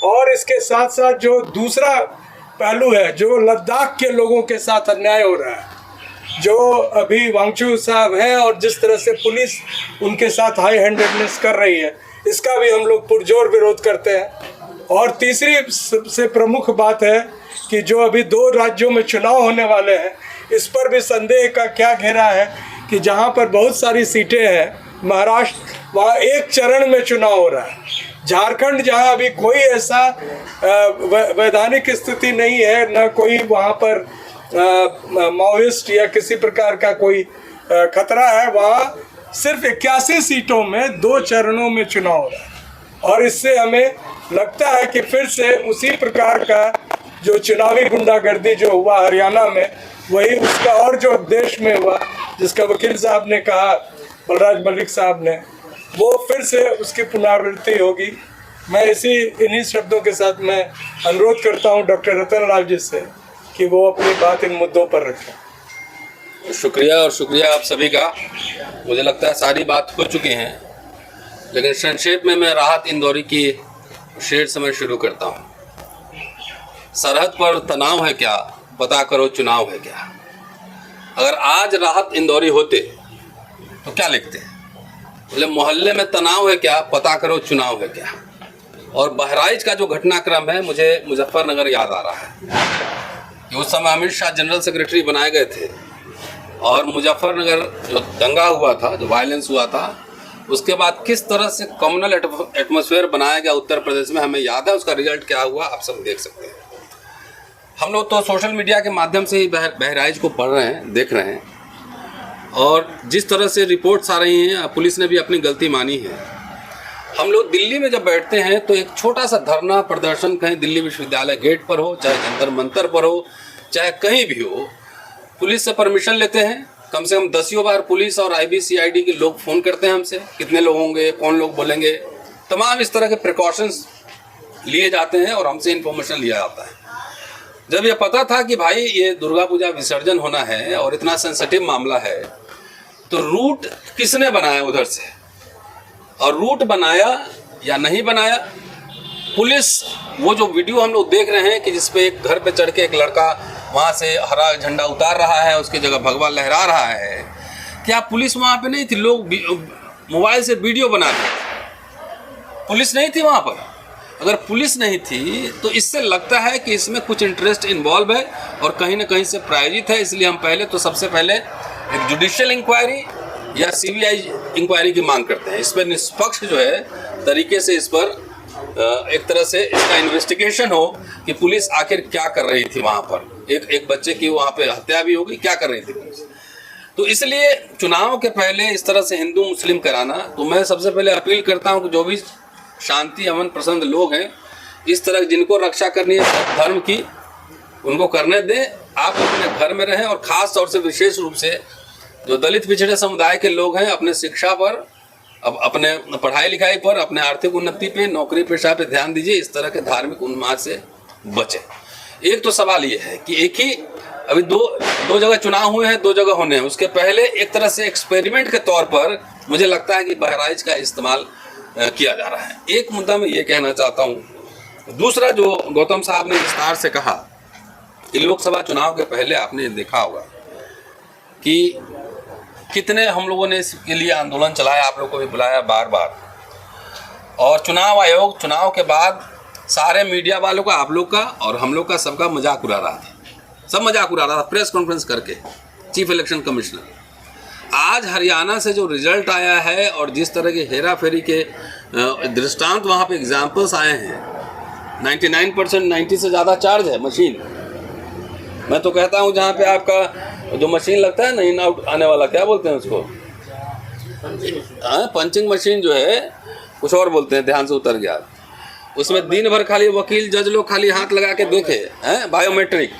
और इसके साथ साथ जो दूसरा पहलू है, जो लद्दाख के लोगों के साथ अन्याय हो रहा है, जो अभी वांगचू साहब हैं और जिस तरह से पुलिस उनके साथ हाई हैंडेडनेस कर रही है, इसका भी हम लोग पुरजोर विरोध करते हैं। और तीसरी सबसे प्रमुख बात है कि जो अभी 2 राज्यों में चुनाव होने वाले हैं, इस पर भी संदेह का क्या घेरा है कि जहां पर बहुत सारी सीटें हैं, महाराष्ट्र, वहाँ एक चरण में चुनाव हो रहा है। झारखंड जहां अभी कोई ऐसा वैधानिक स्थिति नहीं है, न कोई वहाँ पर माओइस्ट या किसी प्रकार का कोई खतरा है, वहाँ सिर्फ 81 सीटों में 2 चरणों में चुनाव हो रहा है। और इससे हमें लगता है कि फिर से उसी प्रकार का जो चुनावी गुंडागर्दी जो हुआ हरियाणा में, वही उसका और जो देश में हुआ, जिसका वकील साहब ने कहा, बलराज मलिक साहब ने, वो फिर से उसकी पुनरावृत्ति होगी। मैं इन्हीं शब्दों के साथ मैं अनुरोध करता हूँ डॉक्टर रतन लाल जी से कि वो अपनी बात इन मुद्दों पर रखें। शुक्रिया, और शुक्रिया आप सभी का। मुझे लगता है सारी बात हो चुकी हैं, लेकिन संक्षेप में मैं राहत इंदौरी की शेर से मैं शुरू करता हूँ। सरहद पर तनाव है क्या, पता करो चुनाव है क्या। अगर आज राहत इंदौरी होते तो क्या लिखते? बोले मोहल्ले में तनाव है क्या, पता करो चुनाव है क्या। और बहराइच का जो घटनाक्रम है, मुझे मुजफ्फरनगर याद आ रहा है कि उस समय अमित शाह जनरल सेक्रेटरी बनाए गए थे, और मुजफ्फरनगर जो दंगा हुआ था, जो वायलेंस हुआ था, उसके बाद किस तरह से कम्युनल एटमॉस्फेयर बनाया गया उत्तर प्रदेश में, हमें याद है। उसका रिजल्ट क्या हुआ आप सब देख सकते हैं। हम लोग तो सोशल मीडिया के माध्यम से ही बहराइच को पढ़ रहे हैं, देख रहे हैं, और जिस तरह से रिपोर्ट्स आ रही हैं, पुलिस ने भी अपनी गलती मानी है। हम लोग दिल्ली में जब बैठते हैं तो एक छोटा सा धरना प्रदर्शन कहीं दिल्ली विश्वविद्यालय गेट पर हो, चाहे जंतर मंतर पर हो, चाहे कहीं भी हो, पुलिस से परमिशन लेते हैं। कम से कम 10 बार पुलिस और IBCID के लोग फ़ोन करते हैं हमसे, कितने लोग होंगे, कौन लोग बोलेंगे, तमाम इस तरह के प्रिकॉशंस लिए जाते हैं और हमसे इन्फॉर्मेशन लिया जाता है। जब ये पता था कि भाई ये दुर्गा पूजा विसर्जन होना है और इतना सेंसिटिव मामला है, तो रूट किसने बनाया उधर से, और रूट बनाया या नहीं बनाया, पुलिस वो जो वीडियो हम लोग देख रहे हैं कि जिसपे एक घर पे चढ़ के एक लड़का वहाँ से हरा झंडा उतार रहा है, उसकी जगह भगवा लहरा रहा है, क्या पुलिस वहाँ पे नहीं थी? लोग मोबाइल से वीडियो बना रहे थे, पुलिस नहीं थी वहाँ पर। अगर पुलिस नहीं थी तो इससे लगता है कि इसमें कुछ इंटरेस्ट इन्वॉल्व है और कहीं ना कहीं से प्रायोजित है। इसलिए हम पहले तो सबसे पहले एक जुडिशियल इंक्वायरी या CBI इंक्वायरी की मांग करते हैं। इस पर निष्पक्ष जो है तरीके से इस पर एक तरह से इसका इन्वेस्टिगेशन हो कि पुलिस आखिर क्या कर रही थी वहाँ पर। एक बच्चे की वहाँ पे हत्या भी हो गई, क्या कर रही थी पुलिस। तो इसलिए चुनाव के पहले इस तरह से हिंदू मुस्लिम कराना, तो मैं सबसे पहले अपील करता हूँ कि जो भी शांति अमन पसंद लोग हैं, इस तरह जिनको रक्षा करनी है धर्म की, उनको करने दें। आप अपने घर में रहें, और ख़ास तौर से विशेष रूप से जो दलित पिछड़े समुदाय के लोग हैं, अपने शिक्षा पर, अब अपने पढ़ाई लिखाई पर, अपने आर्थिक उन्नति पे, नौकरी पेशा पे ध्यान दीजिए। इस तरह के धार्मिक उन्माद से बचें। एक तो सवाल ये है कि एक ही अभी दो जगह चुनाव हुए हैं, 2 जगह होने हैं, उसके पहले एक तरह से एक्सपेरिमेंट के तौर पर मुझे लगता है कि बहराइच का इस्तेमाल किया जा रहा है। एक मुद्दा मैं ये कहना चाहता हूँ। दूसरा जो गौतम साहब ने विस्तार से कहा कि लोकसभा चुनाव के पहले आपने देखा होगा कि कितने हम लोगों ने इसके लिए आंदोलन चलाया, आप लोगों को भी बुलाया बार बार, और चुनाव आयोग चुनाव के बाद सारे मीडिया वालों का, आप लोग का और हम लोग का, सबका मजाक उड़ा रहा था। सब मजाक उड़ा रहा था प्रेस कॉन्फ्रेंस करके, चीफ इलेक्शन कमिश्नर। आज हरियाणा से जो रिजल्ट आया है और जिस तरह के हेरा फेरी के दृष्टांत वहाँ पे एग्जाम्पल्स आए हैं, 99% 90 से ज़्यादा चार्ज है मशीन। मैं तो कहता हूँ जहाँ पे आपका जो मशीन लगता है ना, इन आउट आने वाला, क्या बोलते हैं उसको, पंचिंग मशीन जो है, कुछ और बोलते हैं, ध्यान से उतर गया। उसमें दिन भर खाली वकील जज लोग खाली हाथ लगा के देखे हैं, बायोमेट्रिक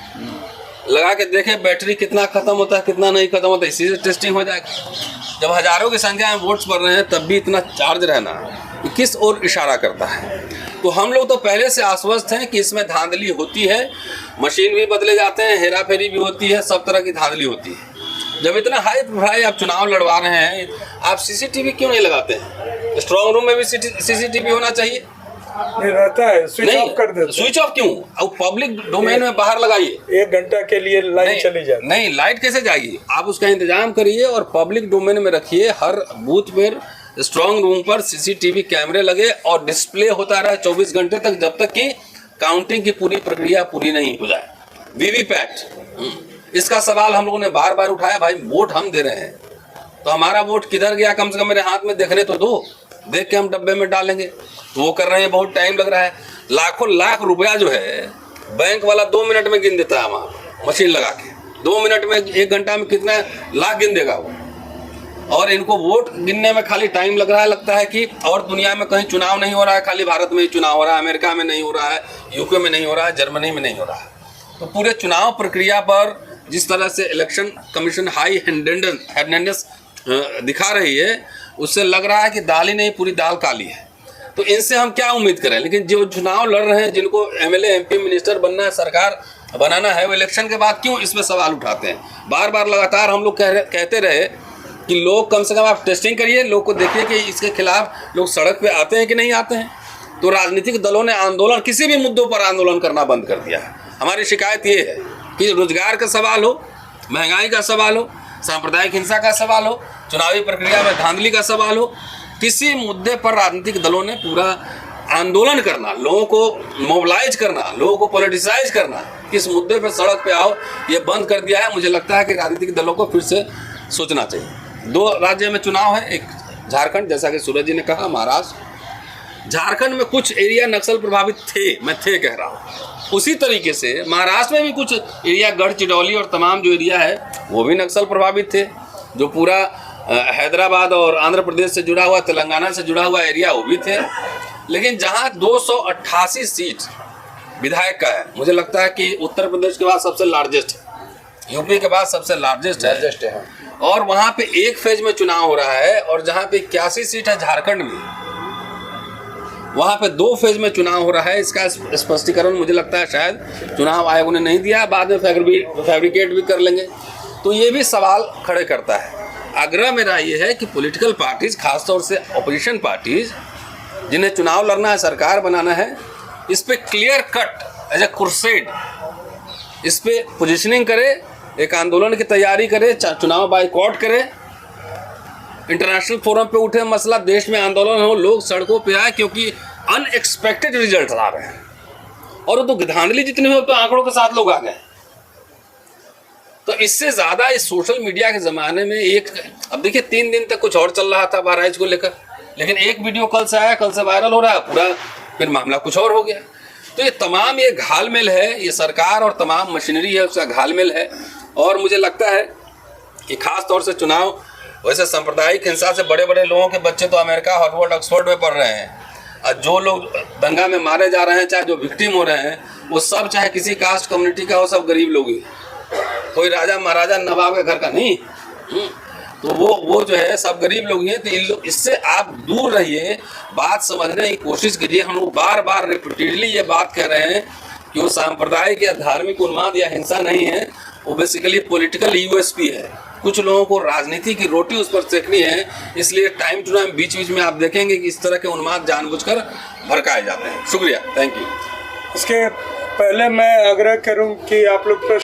लगा के देखे बैटरी कितना खत्म होता है, कितना नहीं खत्म होता है, इसी से टेस्टिंग हो जाएगी। जब हजारों की संख्या में वोट्स पड़ रहे हैं तब भी इतना चार्ज रहना किस ओर इशारा करता है। तो हम लोग तो पहले से आश्वस्त हैं कि इसमें धांधली होती है, मशीन भी बदले जाते हैं, हेरा फेरी भी होती है, सब तरह की धांधली होती है। जब इतना हाई प्रोफाइल आप चुनाव लड़वा रहे हैं, आप CCTV क्यों नहीं लगाते हैं? स्ट्रांग रूम में भी CCTV होना चाहिए। नहीं रहता है, स्विच ऑफ कर देते स्विच ऑफ क्यों? अब पब्लिक डोमेन में बाहर लगाइए। 1 घंटा के लिए लाइन चली जाती। नहीं, लाइट कैसे जाएगी? आप उसका इंतजाम करिए और पब्लिक डोमेन में रखिए। हर बूथ पर स्ट्रांग रूम पर सीसीटीवी कैमरे लगे और डिस्प्ले होता रहे 24 घंटे तक, जब तक कि काउंटिंग की पूरी प्रक्रिया पूरी नहीं हो जाए। वीवीपैट, इसका सवाल हम लोगों ने बार बार उठाया। भाई वोट हम दे रहे हैं तो हमारा वोट किधर गया, कम से कम मेरे हाथ में देखने तो दो, देख के हम डब्बे में डालेंगे। तो वो कर रहे हैं, बहुत टाइम लग रहा है। लाखों लाख रुपया जो है बैंक वाला 2 मिनट में गिन देता है वहाँ मशीन लगा के। 2 मिनट में, 1 घंटा में कितना लाख गिन देगा वो। और इनको वोट गिनने में खाली टाइम लग रहा है। लगता है कि और दुनिया में कहीं चुनाव नहीं हो रहा है, खाली भारत में ही चुनाव हो रहा है, अमेरिका में नहीं हो रहा है, यूके में नहीं हो रहा है, जर्मनी में नहीं हो रहा है। तो पूरे चुनाव प्रक्रिया पर जिस तरह से इलेक्शन कमीशन हाई हैंडेडनेस दिखा रही है, उससे लग रहा है कि दाल ही नहीं, पूरी दाल काली है। तो इनसे हम क्या उम्मीद करें? लेकिन जो चुनाव लड़ रहे हैं, जिनको एमएलए एमपी मिनिस्टर बनना है, सरकार बनाना है, वो इलेक्शन के बाद क्यों इस पर सवाल उठाते हैं? बार बार लगातार हम लोग कहते रहे कि लोग कम से कम आप टेस्टिंग करिए, लोग को देखिए कि इसके खिलाफ लोग सड़क पे आते हैं कि नहीं आते हैं। तो राजनीतिक दलों ने आंदोलन, किसी भी मुद्दों पर आंदोलन करना बंद कर दिया है। हमारी शिकायत ये है कि रोजगार का सवाल हो, महंगाई का सवाल हो, सांप्रदायिक हिंसा का सवाल हो, चुनावी प्रक्रिया में धांधली का सवाल हो, किसी मुद्दे पर राजनीतिक दलों ने पूरा आंदोलन करना, लोगों को मोबिलाइज करना, लोगों को पॉलिटिसाइज करना, किस मुद्दे पर सड़क पे आओ, ये बंद कर दिया है। मुझे लगता है कि राजनीतिक दलों को फिर से सोचना चाहिए। 2 राज्य में चुनाव है, एक झारखंड, जैसा कि सूरज जी ने कहा, महाराष्ट्र। झारखंड में कुछ एरिया नक्सल प्रभावित थे, मैं कह रहा हूँ। उसी तरीके से महाराष्ट्र में भी कुछ एरिया, गढ़चिरौली और तमाम जो एरिया है वो भी नक्सल प्रभावित थे। जो पूरा हैदराबाद और आंध्र प्रदेश से जुड़ा हुआ, तेलंगाना से जुड़ा हुआ एरिया वो भी थे। लेकिन जहाँ 288 सीट विधायक का है, मुझे लगता है कि उत्तर प्रदेश के बाद सबसे लार्जेस्ट है, यूपी के बाद सबसे लार्जेस्ट है। और वहाँ पे एक फेज में चुनाव हो रहा है। और जहाँ पे 81 सीट है झारखंड में, वहाँ पे 2 फेज में चुनाव हो रहा है। इसका स्पष्टीकरण मुझे लगता है शायद चुनाव आयोग ने नहीं दिया, बाद में फैब्रिकेट भी कर लेंगे। तो ये भी सवाल खड़े करता है। आग्रह मेरा ये है कि पॉलिटिकल पार्टीज, खासतौर से अपोजिशन पार्टीज, जिन्हें चुनाव लड़ना है, सरकार बनाना है, इस पे clear cut as a crusade इस पे पोजिशनिंग करे, एक आंदोलन की तैयारी करे, चुनाव बाइकआउट करे, इंटरनेशनल फोरम पे उठे मसला, देश में आंदोलन हो, लोग सड़कों पे आए, क्योंकि अनएक्सपेक्टेड रिजल्ट आ रहे हैं। और वो तो धांधली जितनी हो तो आंकड़ों के साथ लोग आ गए। तो इससे ज़्यादा इस सोशल मीडिया के ज़माने में अब देखिए 3 दिन तक कुछ और चल रहा था बहराइच को लेकर, लेकिन एक वीडियो कल से आया, कल से वायरल हो रहा है पूरा, फिर मामला कुछ और हो गया। तो ये तमाम ये घालमेल है, ये सरकार और तमाम मशीनरी है, उसका घालमेल है। और मुझे लगता है कि खास तौर से चुनाव, वैसे सांप्रदायिक हिंसा से बड़े बड़े लोगों के बच्चे तो अमेरिका, हार्वर्ड, ऑक्सफोर्ड में पढ़ रहे हैं। और जो लोग दंगा में मारे जा रहे हैं, चाहे जो विक्टिम हो रहे हैं, वो सब चाहे किसी कास्ट कम्युनिटी का हो, सब गरीब लोग ही, कोई राजा महाराजा नवाब के घर का नहीं। तो वो जो है सब गरीब लोग ही हैं। तो इससे आप दूर रहिए, बात समझने की कोशिश कीजिए। हम लोग बार बार रिपीटेडली ये बात कह रहे हैं कि वो सांप्रदायिक या धार्मिक उन्माद या हिंसा नहीं है, वो बेसिकली पॉलिटिकल यूएसपी है। कुछ लोगों को राजनीति की रोटी उस पर सेकनी है, इसलिए टाइम टू टाइम बीच बीच में आप देखेंगे कि इस तरह के उन्माद जानबूझकर भड़काए जाते हैं। शुक्रिया, थैंक यू। इसके पहले मैं आग्रह करूं कि आप लोग